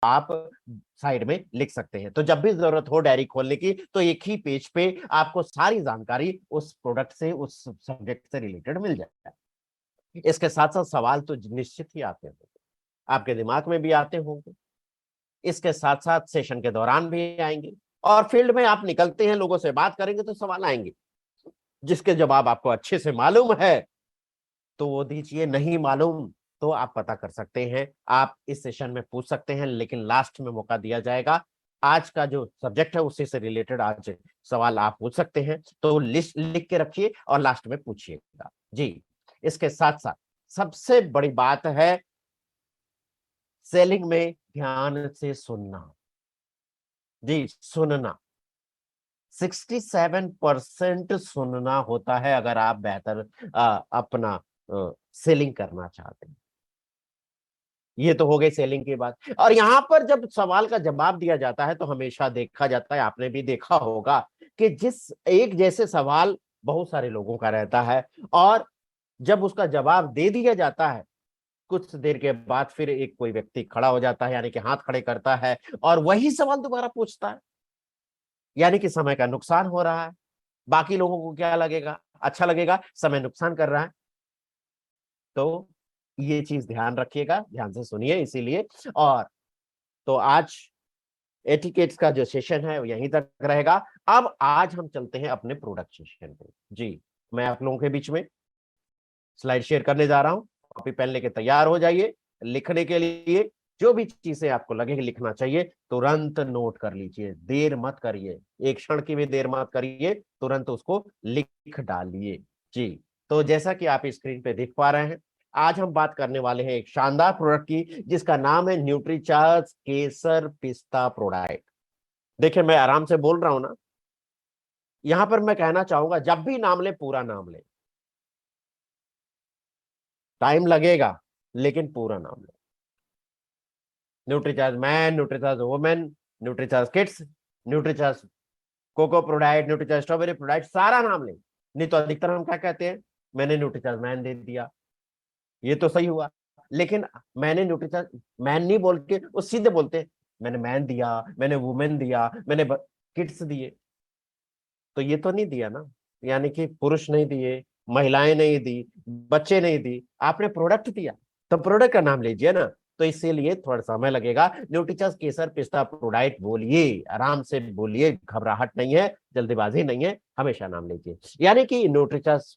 आप साइड में लिख सकते हैं। तो जब भी जरूरत हो डायरी खोलने की तो एक ही पेज पे आपको सारी जानकारी उस प्रोडक्ट से, उस सब्जेक्ट से रिलेटेड मिल जाए। इसके साथ साथ सवाल तो निश्चित ही आते होंगे, आपके दिमाग में भी आते होंगे, इसके साथ साथ सेशन के दौरान भी आएंगे, और फील्ड में आप निकलते हैं, लोगों से बात करेंगे तो सवाल आएंगे जिसके जवाब आपको अच्छे से मालूम है तो वो दीजिए, नहीं मालूम तो आप पता कर सकते हैं, आप इस सेशन में पूछ सकते हैं, लेकिन लास्ट में मौका दिया जाएगा। आज का जो सब्जेक्ट है उसी से रिलेटेड आज सवाल आप पूछ सकते हैं, तो लिस्ट लिख के रखिए और लास्ट में पूछिएगा जी। इसके साथ साथ सबसे बड़ी बात है सेलिंग में ध्यान से सुनना जी, सुनना 67% सुनना होता है अगर आप बेहतर अपना सेलिंग करना चाहते हैं। ये तो हो गई सेलिंग की बात। और यहां पर जब सवाल का जवाब दिया जाता है तो हमेशा देखा जाता है, आपने भी देखा होगा कि जिस एक जैसे सवाल बहुत सारे लोगों का रहता है, और जब उसका जवाब दे दिया जाता है कुछ देर के बाद फिर एक कोई व्यक्ति खड़ा हो जाता है, यानी कि हाथ खड़े करता है और वही सवाल दोबारा पूछता है, यानी कि समय का नुकसान हो रहा है। बाकी लोगों को क्या लगेगा? अच्छा लगेगा, समय नुकसान कर रहा है। तो ये चीज ध्यान रखिएगा, ध्यान से सुनिए इसीलिए। और तो आज एटिकेट्स का जो सेशन है वो यहीं तक रहेगा। अब आज हम चलते हैं अपने प्रोडक्ट सेशन पे जी। मैं आप लोगों के बीच में स्लाइड शेयर करने जा रहा हूं, कॉपी पेन लेके तैयार हो जाइए लिखने के लिए। जो भी चीजें आपको लगे कि लिखना चाहिए तुरंत नोट कर लीजिए, देर मत करिए, एक क्षण की भी देर मत करिए, तुरंत उसको लिख डालिए जी। तो जैसा कि आप स्क्रीन पे देख पा रहे हैं, आज हम बात करने वाले हैं एक शानदार प्रोडक्ट की जिसका नाम है न्यूट्रीचार्ज केसर पिस्ता प्रोडक्ट। देखिए मैं आराम से बोल रहा हूं ना, यहां पर मैं कहना चाहूंगा जब भी नाम ले पूरा नाम ले, टाइम लगेगा लेकिन पूरा नाम ले। Nutricharge man, Nutricharge women, Nutricharge kids, Nutricharge cocoa prodiet, Nutricharge strawberry prodiet, सारा नाम ले। नहीं तो अधिकतर हम क्या कहते हैं, मैंने न्यूट्रीचार्ज मैन दे दिया, ये तो सही हुआ। लेकिन मैंने न्यूट्रीचार्ज मैन नहीं बोल के वो सीधे बोलते हैं मैंने मैन दिया, मैंने वुमेन दिया, मैंने किड्स दिए। तो ये तो नहीं दिया ना, यानी कि पुरुष नहीं दिए, महिलाएं नहीं दी, बच्चे नहीं दी, आपने प्रोडक्ट दिया, तो प्रोडक्ट का नाम लीजिए ना। तो इसीलिए थोड़ा समय लगेगा। न्यूट्रीचर्स केसर पिस्ता प्रोडाइट बोलिए, आराम से बोलिए, घबराहट नहीं है, जल्दीबाजी नहीं है, हमेशा नाम लीजिए। यानी कि न्यूट्रीचर्स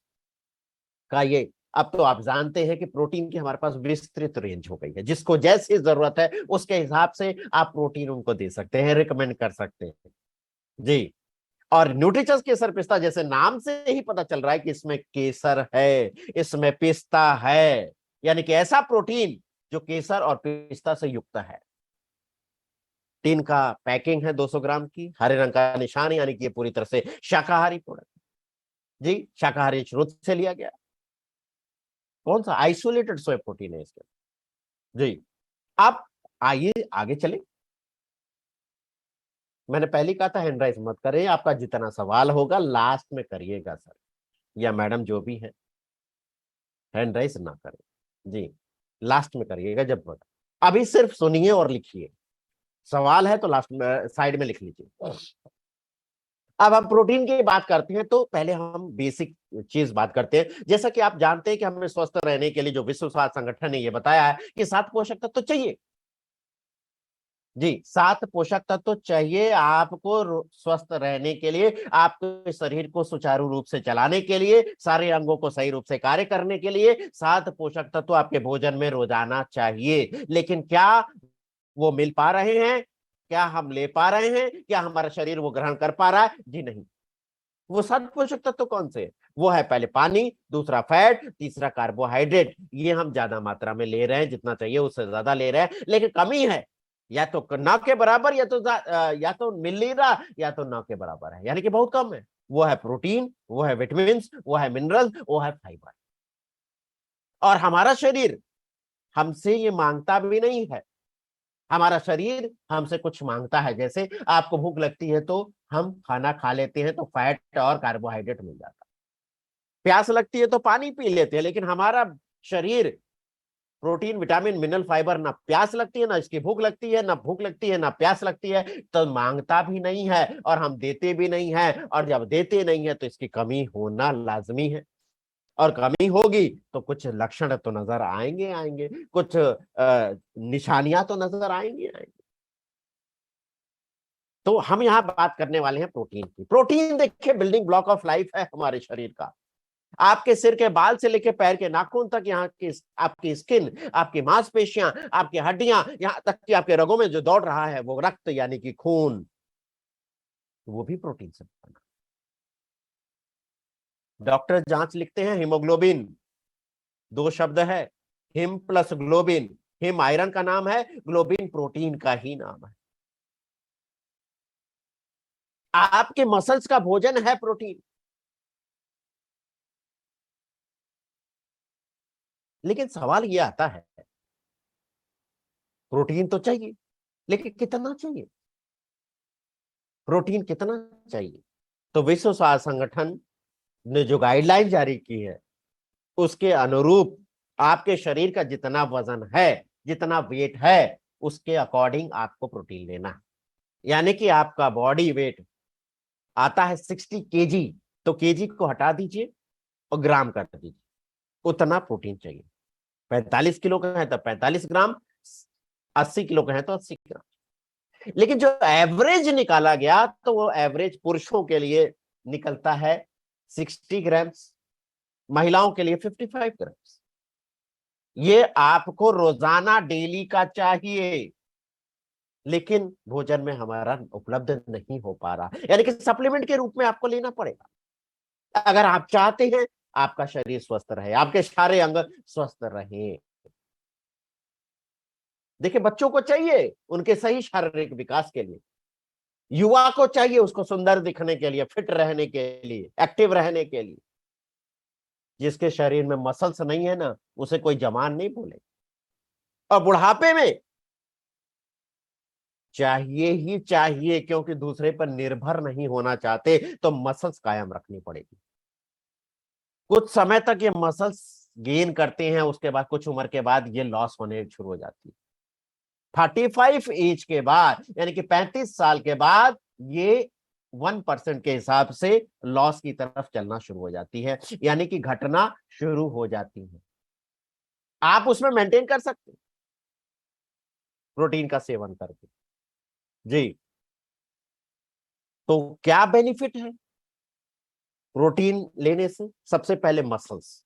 का ये, अब तो आप जानते हैं कि प्रोटीन की हमारे पास विस्तृत रेंज हो गई है, जिसको जैसी जरूरत है उसके हिसाब से आप प्रोटीन उनको दे सकते हैं, रिकमेंड कर सकते हैं जी। और न्यूट्रीचर्स केसर पिस्ता, जैसे नाम से ही पता चल रहा है कि इसमें केसर है, इसमें पिस्ता है, यानी कि ऐसा प्रोटीन जो केसर और पिस्ता से युक्त है। टीन का पैकिंग है 200 ग्राम की, हरे रंग का निशान, यानी कि ये पूरी तरह से शाकाहारी प्रोडक्ट जी, शाकाहारी स्रोत से लिया गया। कौन सा आइसोलेटेड सोया प्रोटीन है इसके जी। आप आइए आगे चले। मैंने पहले ही कहा था हैंड राइज मत करें, आपका जितना सवाल होगा लास्ट में करिएगा सर या मैडम, जो भी है हैंड राइज ना करें जी, लास्ट में करिएगा जब बता। अभी सिर्फ सुनिए और लिखिए, सवाल है तो लास्ट में साइड में लिख लीजिए। अब हम प्रोटीन की बात करते हैं तो पहले हम बेसिक चीज बात करते हैं। जैसा कि आप जानते हैं कि हमें स्वस्थ रहने के लिए जो विश्व स्वास्थ्य संगठन ने यह बताया है कि 7 पोषक तत्व तो चाहिए जी, 7 पोषक तत्व तो चाहिए आपको स्वस्थ रहने के लिए, आपके शरीर को सुचारू रूप से चलाने के लिए, सारे अंगों को सही रूप से कार्य करने के लिए 7 पोषक तत्व तो आपके भोजन में रोजाना चाहिए। लेकिन क्या वो मिल पा रहे हैं? क्या हम ले पा रहे हैं? क्या हमारा शरीर वो ग्रहण कर पा रहा है? जी नहीं। वो 7 पोषक तत्व तो कौन से? वो है पहले पानी, दूसरा फैट, तीसरा कार्बोहाइड्रेट। ये हम ज्यादा मात्रा में ले रहे हैं, जितना चाहिए उससे ज्यादा ले रहे हैं, लेकिन कमी है, या तो न के बराबर, या तो मिल नहीं रहा, या तो न के बराबर है, यानी कि बहुत कम है। वो है प्रोटीन, वो है विटामिन, वो है मिनरल, वो है फाइबर। और हमारा शरीर हमसे ये मांगता भी नहीं है। हमारा शरीर हमसे कुछ मांगता है, जैसे आपको भूख लगती है तो हम खाना खा लेते हैं तो फैट और कार्बोहाइड्रेट मिल जाता है, प्यास लगती है तो पानी पी लेते हैं, लेकिन हमारा शरीर प्रोटीन, विटामिन, मिनरल, फाइबर, ना प्यास लगती है, ना इसकी भूख लगती है, ना भूख लगती है, ना प्यास लगती है, तो मांगता भी नहीं है और हम देते भी नहीं है, और जब देते नहीं है तो इसकी कमी होना लाजमी है, और कमी होगी तो कुछ लक्षण तो नजर आएंगे आएंगे, कुछ निशानियां तो नजर आएंगी आएंगी। तो हम यहाँ बात करने वाले हैं प्रोटीन की। प्रोटीन देखिए बिल्डिंग ब्लॉक ऑफ लाइफ है हमारे शरीर का। आपके सिर के बाल से लेकर पैर के नाखून तक, यहाँ की आपकी स्किन, आपकी मांसपेशियां, आपकी हड्डियां, यहाँ तक कि आपके रगों में जो दौड़ रहा है वो रक्त यानी कि खून, वो भी प्रोटीन से बना। डॉक्टर जांच लिखते हैं हीमोग्लोबिन, दो शब्द है, him plus globin. Him iron का नाम है, ग्लोबिन प्रोटीन का ही नाम है। आपके मसल्स का भोजन है प्रोटीन। लेकिन सवाल ये आता है, प्रोटीन तो चाहिए, लेकिन कितना चाहिए? प्रोटीन कितना चाहिए? तो विश्व स्वास्थ्य संगठन ने जो गाइडलाइन जारी की है उसके अनुरूप आपके शरीर का जितना वजन है, जितना वेट है, उसके अकॉर्डिंग आपको प्रोटीन लेना है। यानी कि आपका बॉडी वेट आता है 60 kg, तो केजी को हटा दीजिए और ग्राम कर दीजिए, उतना प्रोटीन चाहिए। 45 किलो का है तो 45 ग्राम, 80 किलो का है तो 80 ग्राम। लेकिन जो एवरेज निकाला गया तो वो एवरेज पुरुषों के लिए निकलता है 60 ग्राम्स, महिलाओं के लिए 55 ग्राम्स। ये आपको रोजाना डेली का चाहिए, लेकिन भोजन में हमारा उपलब्ध नहीं हो पा रहा, यानी कि सप्लीमेंट के रूप में आपको लेना पड़ेगा अगर आप चाहते हैं आपका शरीर स्वस्थ रहे, आपके सारे अंग स्वस्थ रहे। देखिए बच्चों को चाहिए उनके सही शारीरिक विकास के लिए, युवा को चाहिए उसको सुंदर दिखने के लिए, फिट रहने के लिए, एक्टिव रहने के लिए। जिसके शरीर में मसल्स नहीं है ना, उसे कोई जवान नहीं बोले। और बुढ़ापे में चाहिए ही चाहिए, क्योंकि दूसरे पर निर्भर नहीं होना चाहते, तो मसल्स कायम रखनी पड़ेगी। कुछ समय तक ये मसल्स गेन करते हैं, उसके बाद कुछ उम्र के बाद ये लॉस होने शुरू हो जाती है। 35 एज के बाद यानी कि 35 साल के बाद ये 1% के हिसाब से लॉस की तरफ चलना शुरू हो जाती है, यानी कि घटना शुरू हो जाती है। आप उसमें मेंटेन कर सकते हैं प्रोटीन का सेवन करके। जी, तो क्या बेनिफिट है प्रोटीन लेने से? सबसे पहले मसल्स,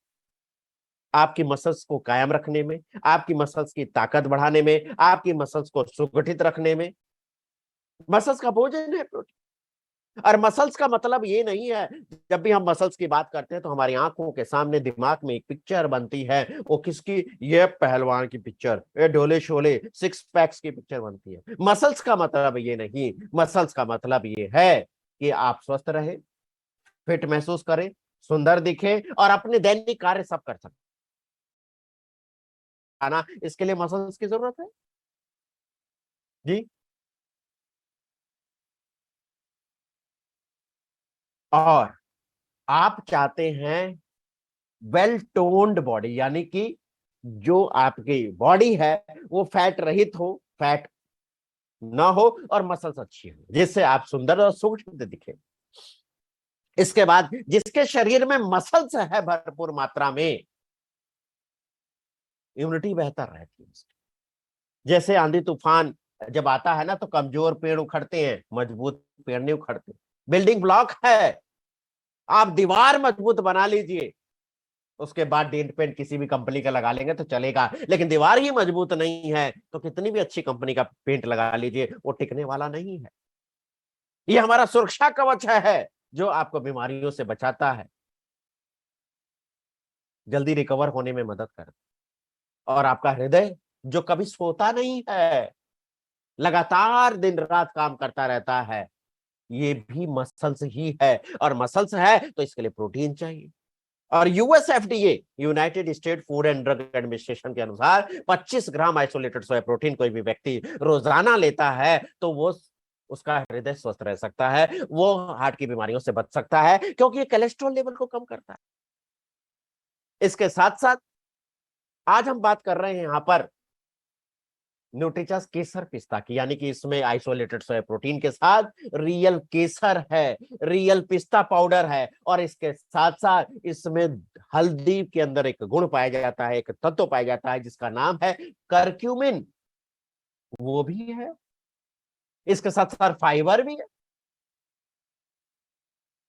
आपकी मसल्स को कायम रखने में, आपकी मसल्स की ताकत बढ़ाने में, आपकी मसल्स को सुगठित रखने में मसल्स का भोजन है प्रोटीन। और मसल्स का मतलब ये नहीं है, जब भी हम मसल्स की बात करते हैं तो हमारी आंखों के सामने दिमाग में एक पिक्चर बनती है, वो किसकी? ये पहलवान की पिक्चर, ये ढोले शोले सिक्स पैक्स की पिक्चर बनती है। मसल्स का मतलब ये नहीं, मसल्स का मतलब ये है कि आप स्वस्थ रहे, फिट महसूस करें, सुंदर दिखे और अपने दैनिक कार्य सब कर सकें। आना इसके लिए मसल्स की जरूरत है। जी, और आप चाहते हैं वेल टोन्ड बॉडी, यानी कि जो आपकी बॉडी है वो फैट रहित हो, फैट ना हो और मसल्स अच्छी हो, जिससे आप सुंदर और सुगठित दिखे। इसके बाद जिसके शरीर में मसल्स है भरपूर मात्रा में, इम्यूनिटी बेहतर रहती है उसकी। जैसे आंधी तूफान जब आता है ना तो कमजोर पेड़ उखड़ते हैं, मजबूत पेड़ नहीं उखड़ते। बिल्डिंग ब्लॉक है, आप दीवार मजबूत बना लीजिए, उसके बाद डेंट पेंट किसी भी कंपनी का लगा लेंगे तो चलेगा, लेकिन दीवार ही मजबूत नहीं है तो कितनी भी अच्छी कंपनी का पेंट लगा लीजिए, वो टिकने वाला नहीं है। ये हमारा सुरक्षा कवच है जो आपको बीमारियों से बचाता है, जल्दी रिकवर होने में मदद करता है। और आपका हृदय जो कभी सोता नहीं है, लगातार दिन रात काम करता रहता है, ये भी मसल्स ही है, और मसल्स है तो इसके लिए प्रोटीन चाहिए। और USFDA, United state food and drug administration के अनुसार 25 ग्राम आइसोलेटेड सोया प्रोटीन कोई भी व्यक्ति रोजाना लेता है तो वो उसका हृदय स्वस्थ रह सकता है, वो हार्ट की बीमारियों से बच सकता है, क्योंकि ये कोलेस्ट्रॉल लेवल को कम करता है। इसके साथ साथ आज हम बात कर रहे हैं यहां पर न्यूट्रिचस केसर पिस्ता की, यानी कि इसमें आइसोलेटेड सोया प्रोटीन के साथ रियल केसर है, रियल पिस्ता पाउडर है, और इसके साथ साथ इसमें हल्दी के अंदर एक गुण पाया जाता है, एक तत्व पाया जाता है जिसका नाम है करक्यूमिन, वो भी है। इसके साथ साथ फाइबर भी है।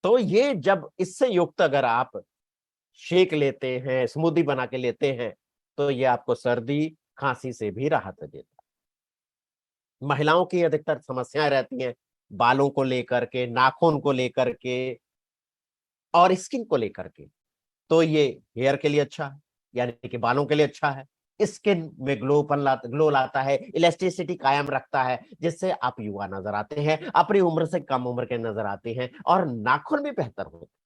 तो ये जब इससे युक्त अगर आप शेक लेते हैं, स्मूदी बना के लेते हैं, तो ये आपको सर्दी खांसी से भी राहत देता है। महिलाओं की अधिकतर समस्याएं रहती हैं बालों को लेकर के, नाखून को लेकर के और स्किन को लेकर के, तो ये हेयर के लिए अच्छा है, यानी कि बालों के लिए अच्छा है। स्किन में ग्लो लाता है, इलास्टिसिटी कायम रखता है, जिससे आप युवा नजर आते हैं, अपनी उम्र से कम उम्र के नजर आते हैं, और नाखून भी बेहतर होते हैं।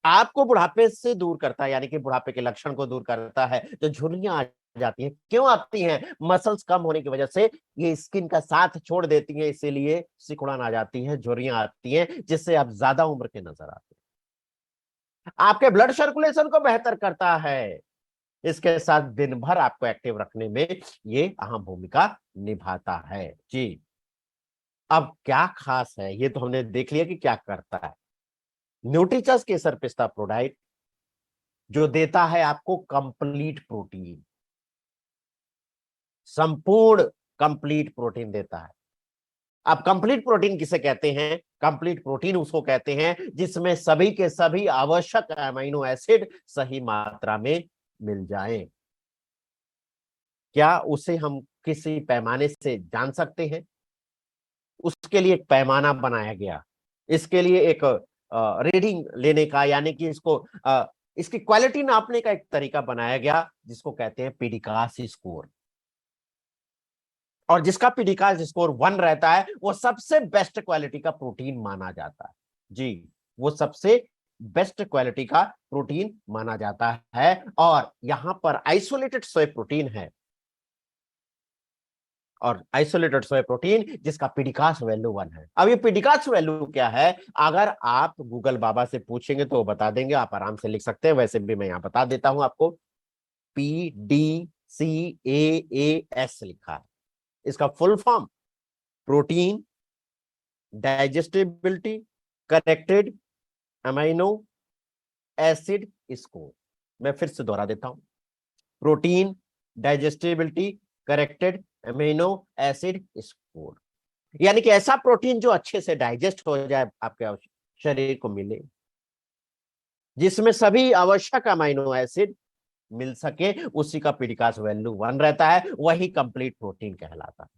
आपको बुढ़ापे से दूर करता है, यानी कि बुढ़ापे के लक्षण को दूर करता है। जो झुर्रियां आ जाती हैं, क्यों आती हैं? मसल्स कम होने की वजह से ये स्किन का साथ छोड़ देती हैं, इसीलिए सिकुड़न आ जाती है, झुर्रियां आती हैं, जिससे आप ज्यादा उम्र के नजर आते हैं। आपके ब्लड सर्कुलेशन को बेहतर करता है। इसके साथ दिन भर आपको एक्टिव रखने में ये अहम भूमिका निभाता है। जी, अब क्या खास है ये तो हमने देख लिया कि क्या करता है। न्यूट्रिचस केसर पिस्ता प्रोडाइट जो देता है आपको कंप्लीट प्रोटीन, संपूर्ण कंप्लीट प्रोटीन देता है। अब कंप्लीट प्रोटीन किसे कहते हैं? कंप्लीट प्रोटीन उसको कहते हैं जिसमें सभी के सभी आवश्यक अमीनो एसिड सही मात्रा में मिल जाएं। क्या उसे हम किसी पैमाने से जान सकते हैं? उसके लिए एक पैमाना बनाया गया, इसके लिए एक रीडिंग लेने का, यानी कि इसकी क्वालिटी नापने का एक तरीका बनाया गया, जिसको कहते हैं पीडिकास स्कोर। और जिसका पीडिकास स्कोर 1 रहता है, वो सबसे बेस्ट क्वालिटी का प्रोटीन माना जाता है। जी, वो सबसे बेस्ट क्वालिटी का प्रोटीन माना जाता है। और यहां पर आइसोलेटेड सोय प्रोटीन है, और आइसोलेटेड सोय प्रोटीन जिसका पीडिकास वैल्यू 1 है। अब ये पीडिकास वैल्यू क्या है? अगर आप गूगल बाबा से पूछेंगे तो वो बता देंगे, आप आराम से लिख सकते हैं, वैसे भी मैं यहां बता देता हूं आपको। PDCAAS लिखा है। इसका full form protein digestibility corrected amino acid score. मैं फिर से दोहरा देता हूं, protein digestibility corrected amino acid score, यानी कि ऐसा प्रोटीन जो अच्छे से डाइजेस्ट हो जाए, आपके शरीर को मिले, जिसमें सभी आवश्यक अमीनो एसिड मिल सके, उसी का पीडिकास वैल्यू 1 रहता है, वही कंप्लीट प्रोटीन कहलाता है।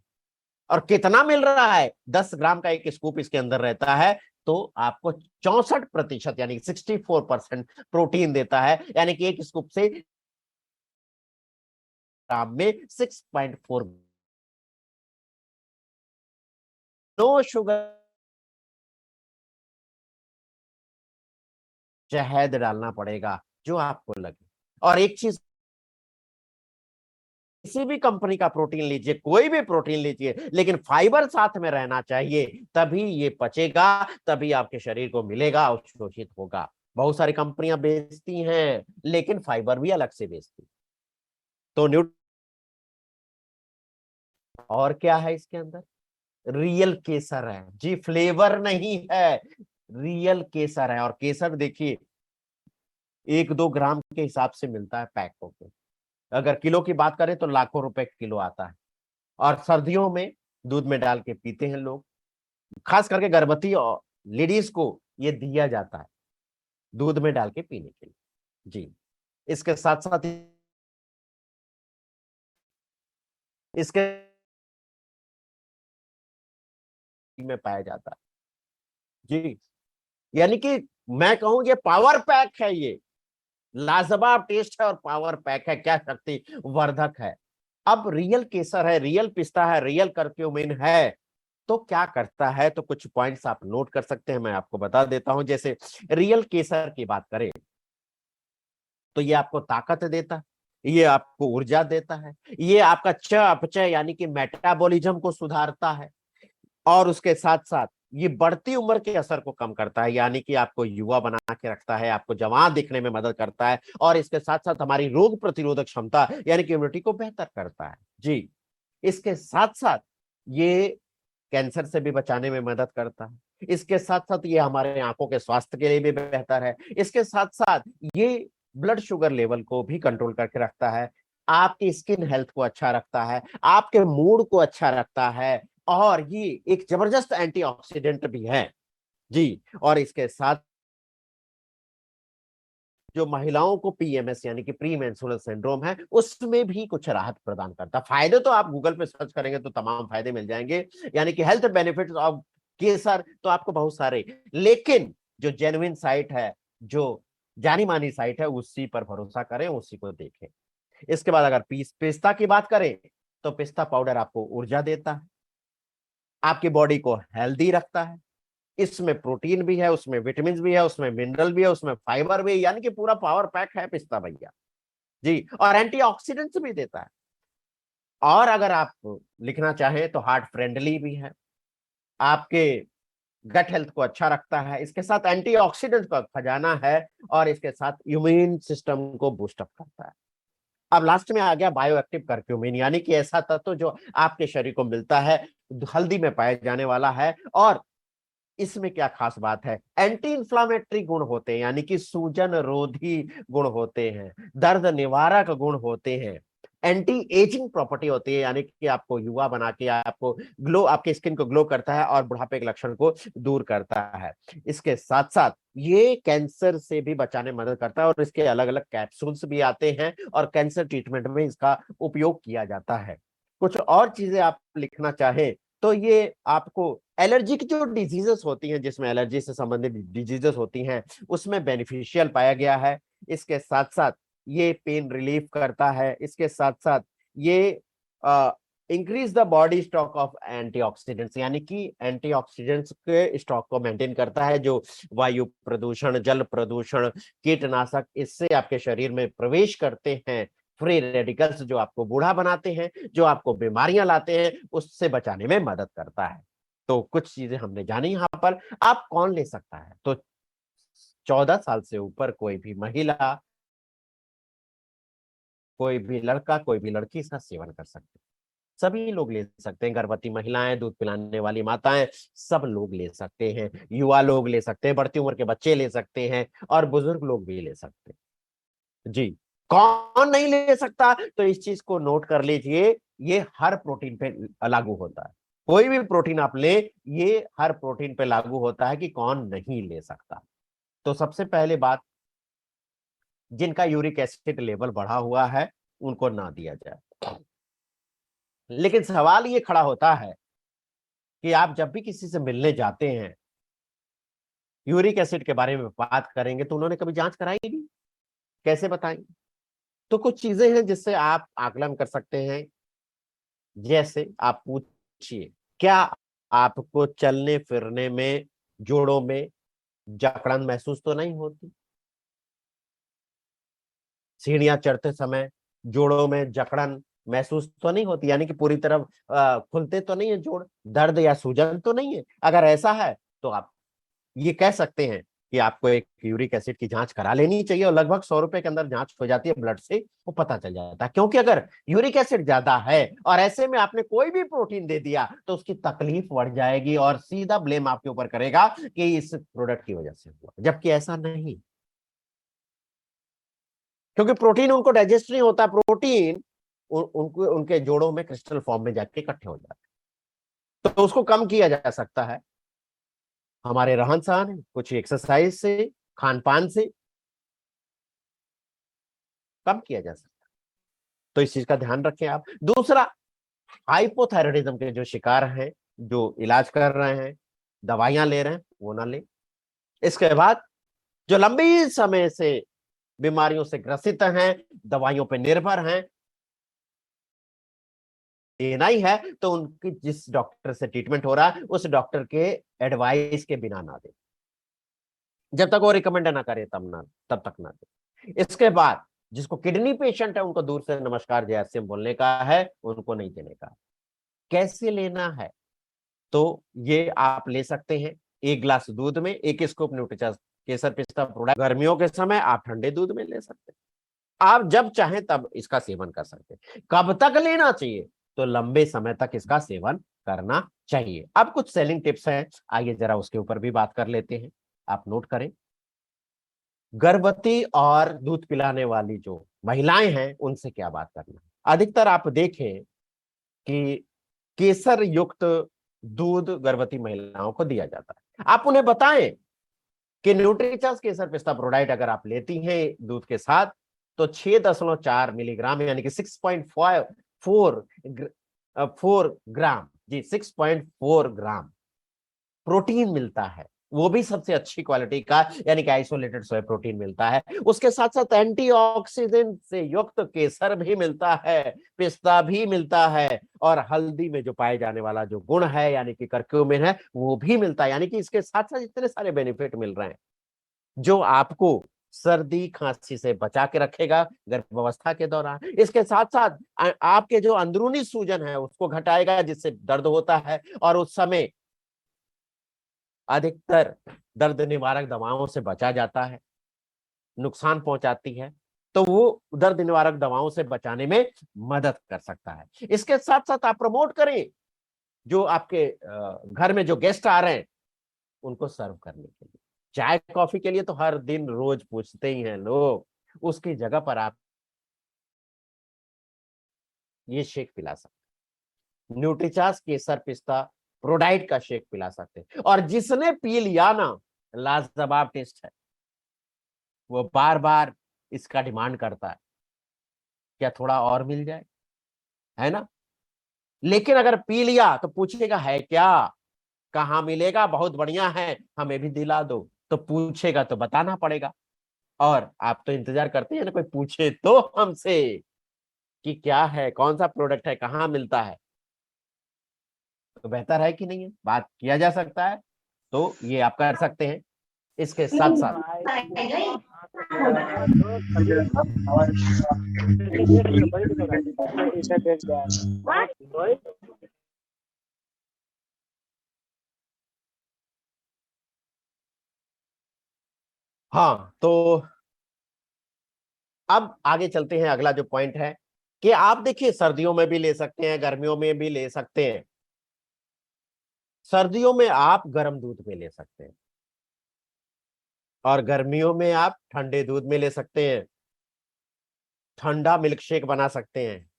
और कितना मिल रहा है? 10 ग्राम का एक स्कूप इसके अंदर रहता है, तो आपको 64% यानी 64% प्रोटीन देता है, यानी कि एक स्कूप से ग्राम में 6.4। नो शुगर, शहद डालना पड़ेगा जो आपको लगे। और एक चीज, किसी भी कंपनी का प्रोटीन लीजिए, कोई भी प्रोटीन लीजिए, लेकिन फाइबर साथ में रहना चाहिए, तभी ये पचेगा, तभी आपके शरीर को मिलेगा, अवशोषित होगा। बहुत सारी कंपनियां बेचती हैं, लेकिन फाइबर भी अलग से बेचती। तो और क्या है इसके अंदर? रियल केसर है जी, फ्लेवर नहीं है, रियल केसर है। और केसर देखिए 1-2 ग्राम के हिसाब से मिलता है पैक होकर। अगर किलो की बात करें तो लाखों रुपए किलो आता है। और सर्दियों में दूध में डाल के पीते हैं लोग, खास करके गर्भवती और लेडीज को ये दिया जाता है दूध में डाल के पीने के लिए। जी, इसके साथ साथ इसके में पाया जाता है। जी, यानी कि मैं कहूं ये पावर पैक है, ये लाजवाब टेस्ट है और पावर पैक है, क्या शक्ति वर्धक है। अब रियल केसर है, रियल पिस्ता है, रियल करक्यूमिन है, तो क्या करता है? तो कुछ पॉइंट्स आप नोट कर सकते हैं, मैं आपको बता देता हूं। जैसे रियल केसर की बात करें तो ये आपको ताकत देता है, ये आपको ऊर्जा देता है, ये आपका चयापचय यानी कि मेटाबॉलिज्म को सुधारता है, और उसके साथ साथ ये बढ़ती उम्र के असर को कम करता है, यानी कि आपको युवा बना के रखता है, आपको जवान दिखने में मदद करता है, और इसके साथ साथ हमारी रोग प्रतिरोधक क्षमता यानी कि इम्यूनिटी को बेहतर करता है। जी, इसके साथ साथ ये कैंसर से भी बचाने में मदद करता है। इसके साथ साथ ये हमारे आंखों के स्वास्थ्य के लिए भी बेहतर है। इसके साथ साथ ये ब्लड शुगर लेवल को भी कंट्रोल करके रखता है, आपकी स्किन हेल्थ को अच्छा रखता है, आपके मूड को अच्छा रखता है, और ये एक जबरदस्त एंटीऑक्सीडेंट भी है। जी, और इसके साथ जो महिलाओं को पीएमएस यानी कि प्री मेंस्ट्रुअल सिंड्रोम है, उसमें भी कुछ राहत प्रदान करता है। फायदे तो आप गूगल पे सर्च करेंगे तो तमाम फायदे मिल जाएंगे, यानी कि हेल्थ बेनिफिट्स ऑफ केसर तो आपको बहुत सारे, लेकिन जो जेन्युइन साइट है, जो जानी मानी साइट है, उसी पर भरोसा करें, उसी को देखें। इसके बाद अगर पिस्ता की बात करें, तो पिस्ता पाउडर आपको ऊर्जा देता है, आपकी बॉडी को हेल्दी रखता है, इसमें प्रोटीन भी है, उसमें विटामिन भी है, उसमें मिनरल भी है, उसमें फाइबर भी है, यानी कि पूरा पावर पैक है पिस्ता भैया। जी, और एंटीऑक्सीडेंट्स भी देता है, और अगर आप लिखना चाहें तो हार्ट फ्रेंडली भी है, आपके गट हेल्थ को अच्छा रखता है, इसके साथ एंटीऑक्सीडेंट का खजाना है, और इसके साथ इम्यून सिस्टम को बूस्ट अप करता है। अब लास्ट में आ गया बायोएक्टिव करक्यूमिन, यानी कि ऐसा तत्व जो आपके शरीर को मिलता है, हल्दी में पाया जाने वाला है, और इसमें क्या खास बात है, एंटी इंफ्लामेटरी गुण होते हैं, यानी कि सूजन रोधी गुण होते हैं, दर्द निवारक गुण होते हैं, एंटी एजिंग प्रॉपर्टी होती है, यानी कि आपको युवा बना के आपको ग्लो, आपके स्किन को ग्लो करता है, और बुढ़ापे के लक्षण को दूर करता है। इसके साथ साथ ये कैंसर से भी बचाने में मदद करता है, और इसके अलग अलग कैप्सूल्स भी आते हैं, और कैंसर ट्रीटमेंट में इसका उपयोग किया जाता है। कुछ और चीजें आप लिखना चाहें तो ये आपको एलर्जी की जो डिजीजेस होती हैं, जिसमें एलर्जी से संबंधित डिजीजेस होती हैं, उसमें बेनिफिशियल पाया गया है। इसके साथ साथ ये पेन रिलीफ करता है, इसके साथ साथ ये increase the body stock of antioxidants, यानी कि एंटीऑक्सीडेंट्स के स्टॉक को मेंटेन करता है, जो वायु प्रदूषण, जल प्रदूषण, कीटनाशक इससे आपके शरीर में प्रवेश करते हैं, फ्री रेडिकल्स जो आपको बूढ़ा बनाते हैं, जो आपको बीमारियां लाते हैं, उससे बचाने में मदद करता है। तो कुछ चीजें हमने जानी यहाँ पर। आप कौन ले सकता है, तो 14 साल से ऊपर कोई भी महिला, कोई भी लड़का, कोई भी लड़की इसका सेवन कर सकते हैं। सभी लोग ले सकते हैं, गर्भवती महिलाएं, दूध पिलाने वाली माताएं, सब लोग ले सकते हैं, युवा लोग ले सकते हैं, बढ़ती उम्र के बच्चे ले सकते हैं, और बुजुर्ग लोग भी ले सकते हैं। जी, कौन नहीं ले सकता, तो इस चीज को नोट कर लीजिए, ये हर प्रोटीन पे लागू होता है। कोई भी प्रोटीन आप ले, ये हर प्रोटीन पे लागू होता है कि कौन नहीं ले सकता। तो सबसे पहले बात, जिनका यूरिक एसिड लेवल बढ़ा हुआ है उनको ना दिया जाए। लेकिन सवाल ये खड़ा होता है कि आप जब भी किसी से मिलने जाते हैं, यूरिक एसिड के बारे में बात करेंगे, तो उन्होंने कभी जांच कराई नहीं, कैसे बताएंगे? तो कुछ चीजें हैं जिससे आप आकलन कर सकते हैं। जैसे आप पूछिए, क्या आपको चलने फिरने में, जोड़ों में जकड़न महसूस तो नहीं होती? सीढ़ियां चढ़ते समय जोड़ों में जकड़न महसूस तो नहीं होती, यानी कि पूरी तरह खुलते तो नहीं है जोड़, दर्द या सूजन तो नहीं है? अगर ऐसा है तो आप ये कह सकते हैं कि आपको एक यूरिक एसिड की जांच करा लेनी चाहिए, और लगभग 100 रुपए के अंदर जांच हो जाती है, ब्लड से वो पता चल जाता है। क्योंकि अगर यूरिक एसिड ज्यादा है और ऐसे में आपने कोई भी प्रोटीन दे दिया, तो उसकी तकलीफ बढ़ जाएगी, और सीधा ब्लेम आपके ऊपर करेगा कि इस प्रोडक्ट की वजह से हुआ, जबकि ऐसा नहीं। क्योंकि प्रोटीन उनको डाइजेस्ट नहीं होता, प्रोटीन उनको उनके जोड़ों में क्रिस्टल फॉर्म में जाके इकट्ठे हो जाते हैं। तो उसको कम किया जा सकता है हमारे रहन सहन, कुछ एक्सरसाइज से, खान पान से कम किया जा सकता है। तो इस चीज का ध्यान रखें आप। दूसरा, हाइपोथायराइडिज्म के जो शिकार हैं, जो इलाज कर रहे हैं, दवाइयां ले रहे हैं, वो ना ले। इसके बाद जो लंबी समय से बीमारियों से ग्रसित हैं, दवाइयों पर निर्भर हैं, देना ही है तो उनकी जिस डॉक्टर से ट्रीटमेंट हो रहा है, उस डॉक्टर के एडवाइस के बिना ना दे। जब तक वो रिकमेंड ना करे तब तक ना दे। इसके बाद जिसको किडनी पेशेंट है, उनको दूर से नमस्कार जय श्री राम बोलने का है, उनको नहीं देने का। कैसे लेना है, तो ये आप ले सकते हैं 1 ग्लास दूध में 1 स्कूप न्यूट्रीचार्ज केसर पिस्ता प्रोडक्ट। गर्मियों के समय आप ठंडे दूध में ले सकते हैं। आप जब चाहें तब इसका सेवन कर सकते हैं। कब तक लेना चाहिए? तो लंबे समय तक इसका सेवन करना चाहिए। अब कुछ सेलिंग टिप्स हैं, आइए जरा उसके ऊपर भी बात कर लेते हैं। आप नोट करें। गर्भवती और दूध पिलाने वाली जो महिलाएं हैं उनसे क्या बात करना। अधिकतर आप देखें कि केसर युक्त दूध गर्भवती महिलाओं को दिया जाता है। आप उन्हें बताएं कि न्यूट्रीचार्ज केसर पिस्ता प्रोडाइट अगर आप लेती हैं दूध के साथ तो 6.4 मिलीग्राम यानी कि 6.4 ग्राम, जी 6.4 ग्राम प्रोटीन मिलता है। वो भी सबसे अच्छी क्वालिटी का यानी कि आइसोलेटेड सोया प्रोटीन मिलता है। उसके साथ साथ एंटीऑक्सीडेंट से युक्त केसर भी मिलता है, पिस्ता भी मिलता है, और हल्दी में जो पाए जाने वाला जो गुण है यानी कि करक्यूमिन है वो भी मिलता है। यानी कि इसके साथ साथ इतने सारे बेनिफिट मिल रहे हैं जो आपको सर्दी खांसी से बचा के रखेगा गर्भावस्था के दौरान। इसके साथ साथ आपके जो अंदरूनी सूजन है उसको घटाएगा जिससे दर्द होता है, और उस समय अधिकतर दर्द निवारक दवाओं से बचा जाता है, नुकसान पहुंचाती है, तो वो दर्द निवारक दवाओं से बचाने में मदद कर सकता है। इसके साथ साथ आप प्रमोट करें जो आपके घर में जो गेस्ट आ रहे हैं उनको सर्व करने के लिए। चाय कॉफी के लिए तो हर दिन रोज पूछते ही हैं लोग, उसकी जगह पर आप ये शेक पिला सकते हैं। न्यूट्रीचार्ज केसर पिस्ता प्रोडाइट का शेक पिला सकते हैं, और जिसने पी लिया ना, लाजवाब टेस्ट है, वो बार बार इसका डिमांड करता है, क्या थोड़ा और मिल जाए, है ना। लेकिन अगर पी लिया तो पूछेगा है क्या, कहाँ मिलेगा, बहुत बढ़िया है, हमें भी दिला दो। तो पूछेगा तो बताना पड़ेगा, और आप तो इंतजार करते हैं ना कोई पूछे तो हमसे कि क्या है, कौन सा प्रोडक्ट है, कहाँ मिलता है। तो बेहतर है कि नहीं है, बात किया जा सकता है, तो ये आप कर सकते हैं। इसके साथ साथ हाँ, तो अब आगे चलते हैं। अगला जो पॉइंट है कि आप देखिए सर्दियों में भी ले सकते हैं, गर्मियों में भी ले सकते हैं। सर्दियों में आप गर्म दूध में ले सकते हैं, और गर्मियों में आप ठंडे दूध में ले सकते हैं। ठंडा मिल्क शेक बना सकते हैं,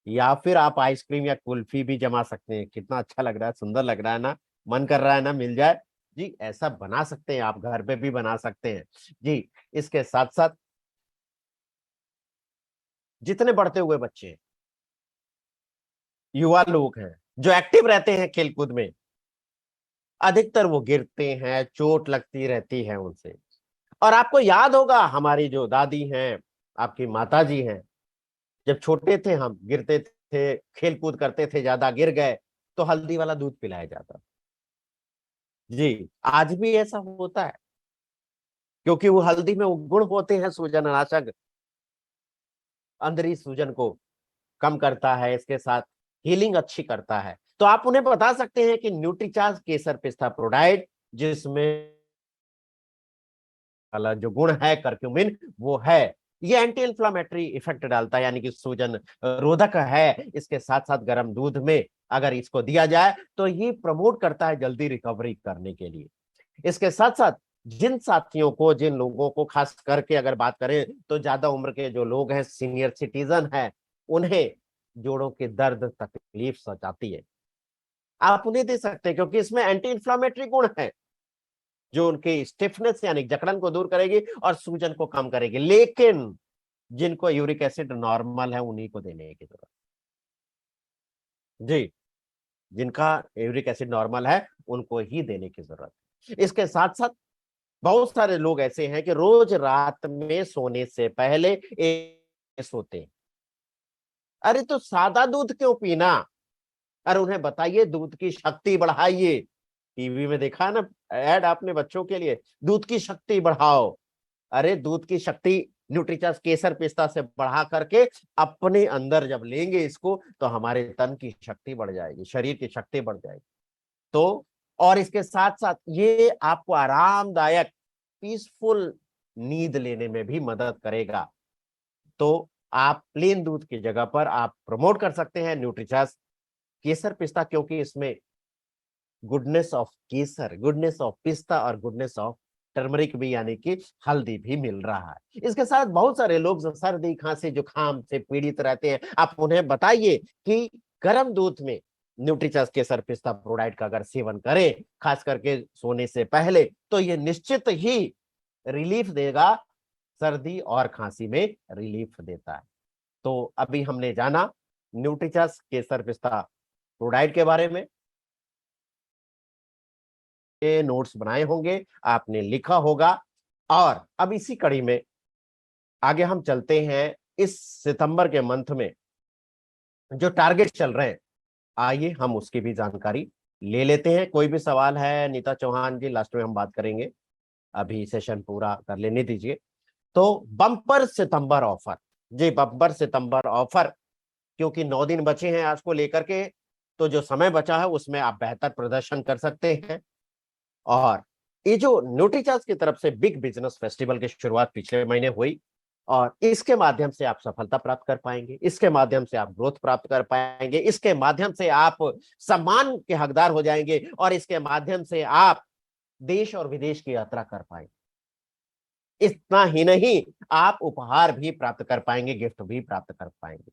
या फिर आप आइसक्रीम या कुल्फी भी जमा सकते हैं। कितना अच्छा लग रहा है, सुंदर लग रहा है ना, मन कर रहा है ना मिल जाए। जी ऐसा बना सकते हैं, आप घर पे भी बना सकते हैं। जी इसके साथ साथ जितने बढ़ते हुए बच्चे हैं, युवा लोग हैं जो एक्टिव रहते हैं खेलकूद में, अधिकतर वो गिरते हैं, चोट लगती रहती है उनसे। और आपको याद होगा हमारी जो दादी हैं, आपकी माता जी हैं, जब छोटे थे हम गिरते थे, खेल कूद करते थे, ज्यादा गिर गए तो हल्दी वाला दूध पिलाया जाता। जी आज भी ऐसा होता है, क्योंकि वो हल्दी में वो गुण होते हैं सूजननाशक, अंदरी सूजन को कम करता है, इसके साथ हीलिंग अच्छी करता है। तो आप उन्हें बता सकते हैं कि न्यूट्रीचार्ज केसर पिस्ता प्रोडाइट, जिसमें वाला जो गुण है करक्यूमिन वो है, ये एंटी इंफ्लामेटरी इफेक्ट डालता है, यानी कि सूजन रोधक है। इसके साथ साथ गर्म दूध में अगर इसको दिया जाए तो ये प्रमोट करता है जल्दी रिकवरी करने के लिए। इसके साथ साथ जिन साथियों को, जिन लोगों को, खास करके अगर बात करें तो ज्यादा उम्र के जो लोग हैं, सीनियर सिटीजन है, उन्हें जोड़ों के दर्द तकलीफ सताती है, आप उन्हें दे सकते हैं, क्योंकि इसमें एंटी इंफ्लामेटरी गुण है जो उनकी स्टिफनेस यानी जकड़न को दूर करेगी और सूजन को कम करेगी। लेकिन जिनको यूरिक एसिड नॉर्मल है उन्हीं को देने की जरूरत। जी जिनका यूरिक एसिड नॉर्मल है उनको ही देने की जरूरत। इसके साथ साथ बहुत सारे लोग ऐसे हैं कि रोज रात में सोने से पहले सोते हैं। अरे तो सादा दूध क्यों पीना, अरे उन्हें बताइए दूध की शक्ति बढ़ाइए। टीवी में देखा ना ऐड आपने बच्चों के लिए, दूध की शक्ति बढ़ाओ। अरे दूध की शक्ति न्यूट्रीचार्ज केसर पिस्ता से बढ़ा करके अपने अंदर जब लेंगे इसको तो हमारे तन की शक्ति बढ़ जाएगी, शरीर की शक्ति बढ़ जाएगी। तो और इसके साथ साथ ये आपको आरामदायक पीसफुल नींद लेने में भी मदद करेगा। तो आप प्लेन दूध की जगह पर आप प्रमोट कर सकते हैं न्यूट्रीचार्ज केसर पिस्ता, क्योंकि इसमें goodness of Kesar, goodness of पिस्ता और गुडनेस ऑफ टर्मरिक भी यानी कि हल्दी भी मिल रहा है। इसके साथ बहुत सारे लोग जो सर्दी खांसी जुकाम से पीड़ित रहते हैं, आप उन्हें बताइए कि गर्म दूध में न्यूट्रीचार्ज केसर पिस्ता प्रोडाइट का अगर सेवन करें, खास करके सोने से पहले, तो ये निश्चित ही रिलीफ देगा, सर्दी और खांसी में रिलीफ देता है। तो अभी हमने जाना न्यूट्रीचार्ज केसर पिस्ता प्रोडाइट के बारे में, नोट्स बनाए होंगे, आपने लिखा होगा। और अब इसी कड़ी में आगे हम चलते हैं। इस सितंबर के मंथ में जो टारगेट चल रहे हैं, आइए हम उसकी भी जानकारी ले लेते हैं। कोई भी सवाल है नीता चौहान जी, लास्ट में हम बात करेंगे, अभी सेशन पूरा कर लेने दीजिए। तो बम्पर सितंबर ऑफर, जी बम्पर सितंबर ऑफर, क्योंकि 9 दिन बचे हैं आज को लेकर के, तो जो समय बचा है उसमें आप बेहतर प्रदर्शन कर सकते हैं। और ये जो न्यूट्रीचार्ज की तरफ से बिग बिजनेस फेस्टिवल की शुरुआत पिछले महीने हुई, और इसके माध्यम से आप सफलता प्राप्त कर पाएंगे, इसके माध्यम से आप ग्रोथ प्राप्त कर पाएंगे, इसके माध्यम से आप सम्मान के हकदार हो जाएंगे, और इसके माध्यम से आप देश और विदेश की यात्रा कर पाएंगे। इतना ही नहीं, आप उपहार भी प्राप्त कर पाएंगे, गिफ्ट भी प्राप्त कर पाएंगे।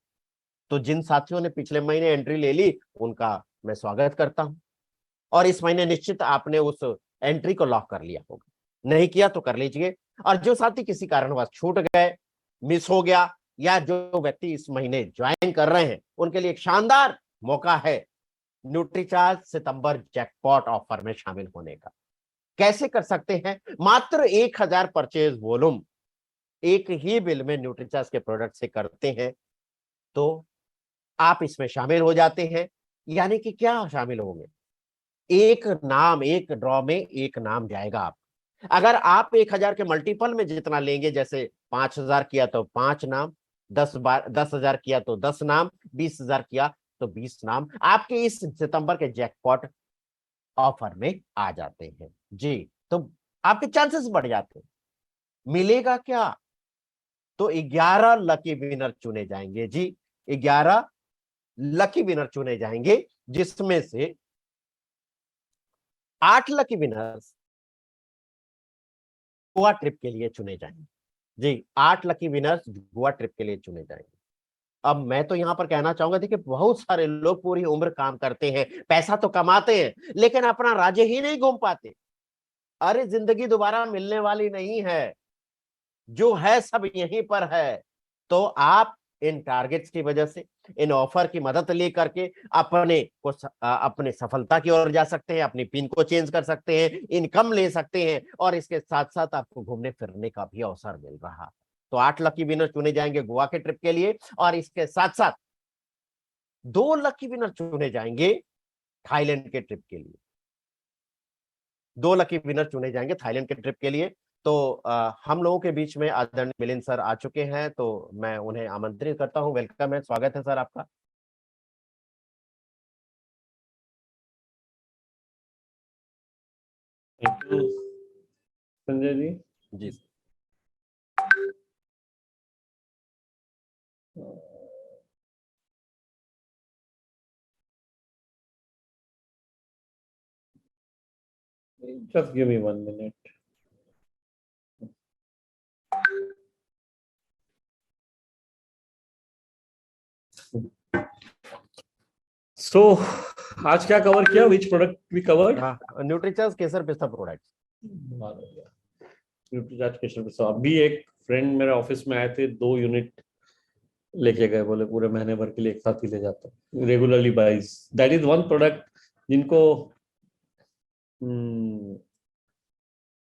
तो जिन साथियों ने पिछले महीने एंट्री ले ली, उनका मैं स्वागत करता हूं। और इस महीने निश्चित आपने उस एंट्री को लॉक कर लिया होगा, नहीं किया तो कर लीजिए। और जो साथी किसी कारणवश छूट गए, मिस हो गया, या जो व्यक्ति इस महीने ज्वाइन कर रहे हैं, उनके लिए एक शानदार मौका है न्यूट्रीचार्ज सितंबर जैकपॉट ऑफर में शामिल होने का। कैसे कर सकते हैं? मात्र 1000 परचेज वॉल्यूम एक ही बिल में न्यूट्रीचार्ज के प्रोडक्ट से करते हैं, तो आप इसमें शामिल हो जाते हैं। यानी कि क्या शामिल होंगे? एक नाम, एक ड्रॉ में एक नाम जाएगा आप। अगर आप 1000 के मल्टीपल में जितना लेंगे, जैसे 5000 किया तो 5 नाम, 10,000 किया तो 10 नाम, 20,000 किया तो 20 नाम आपके इस सितंबर के जैकपॉट ऑफर में आ जाते हैं। जी, तो आपके चांसेस बढ़ जाते हैं। मिलेगा क्या? तो 11 लकी विनर चुने जाएंगे। जी, 11 लकी विनर चुने जाएंगे, जिसमें से 8 लकी विनर्स गोवा ट्रिप के लिए चुने जाएंगे। जी, 8 लकी विनर्स गोवा ट्रिप के लिए चुने जाएंगे। अब मैं तो यहां पर कहना चाहूंगा, देखिए बहुत सारे लोग पूरी उम्र काम करते हैं, पैसा तो कमाते हैं, लेकिन अपना राज्य ही नहीं घूम पाते। अरे जिंदगी दोबारा मिलने वाली नहीं है, जो है सब यहीं पर है। तो आप इन टारगेट्स की वजह से, इन ऑफर की मदद लेकर के अपने सफलता की ओर जा सकते हैं, अपनी पिन को चेंज कर सकते हैं, इनकम ले सकते हैं, और इसके साथ साथ आपको घूमने फिरने का भी अवसर मिल रहा है। तो 8 लकी विनर चुने जाएंगे गोवा के ट्रिप के लिए, और इसके साथ साथ 2 लकी विनर चुने जाएंगे थाईलैंड के ट्रिप के लिए। 2 लकी विनर चुने जाएंगे थाईलैंड के ट्रिप के लिए। तो हम लोगों के बीच में आदरणीय मिलिंद सर आ चुके हैं, तो मैं उन्हें आमंत्रित करता हूं। वेलकम है, स्वागत है सर आपका। Thank you Sanjay ji. जी Just give me 1 minute. So, आज क्या कवर किया? Which product we covered? Nutricharge kesar pista products. Nutricharge kesar पिस्ता। अभी एक फ्रेंड मेरे ऑफिस में आए थे, 2 यूनिट लेके गए, बोले पूरे महीने भर के लिए एक साथ ही ले जाता हूँ, regularly buys. That is one product जिनको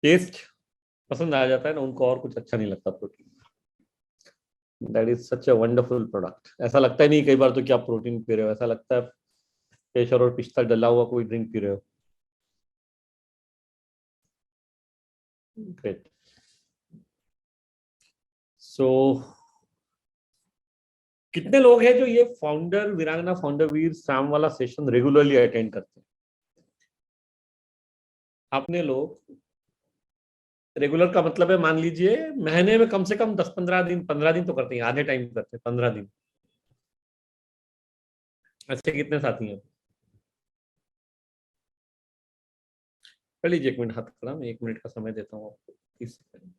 टेस्ट पसंद आ जाता है ना, उनको और कुछ अच्छा नहीं लगता protein. That is such a wonderful product. ऐसा लगता ही नहीं कई बार तो कि आप प्रोटीन पी रहे हो, ऐसा लगता है केसर और पिस्ता डला हुआ कोई ड्रिंक पी रहे हो। ग्रेट। सो कितने लोग हैं जो ये फाउंडर वीरांगना फाउंडर वीर शाम वाला सेशन रेगुलरली अटेंड करते हैं? आपने लोग रेगुलर का मतलब है, मान लीजिए महीने में कम से कम 10-15 दिन, 15 दिन तो करते हैं, आधे टाइम करते हैं 15 दिन। ऐसे कितने साथी हैं? कर लीजिए 1 मिनट हाथ खड़ा, मैं 1 मिनट का समय देता हूँ आपको, 30 सेकंड।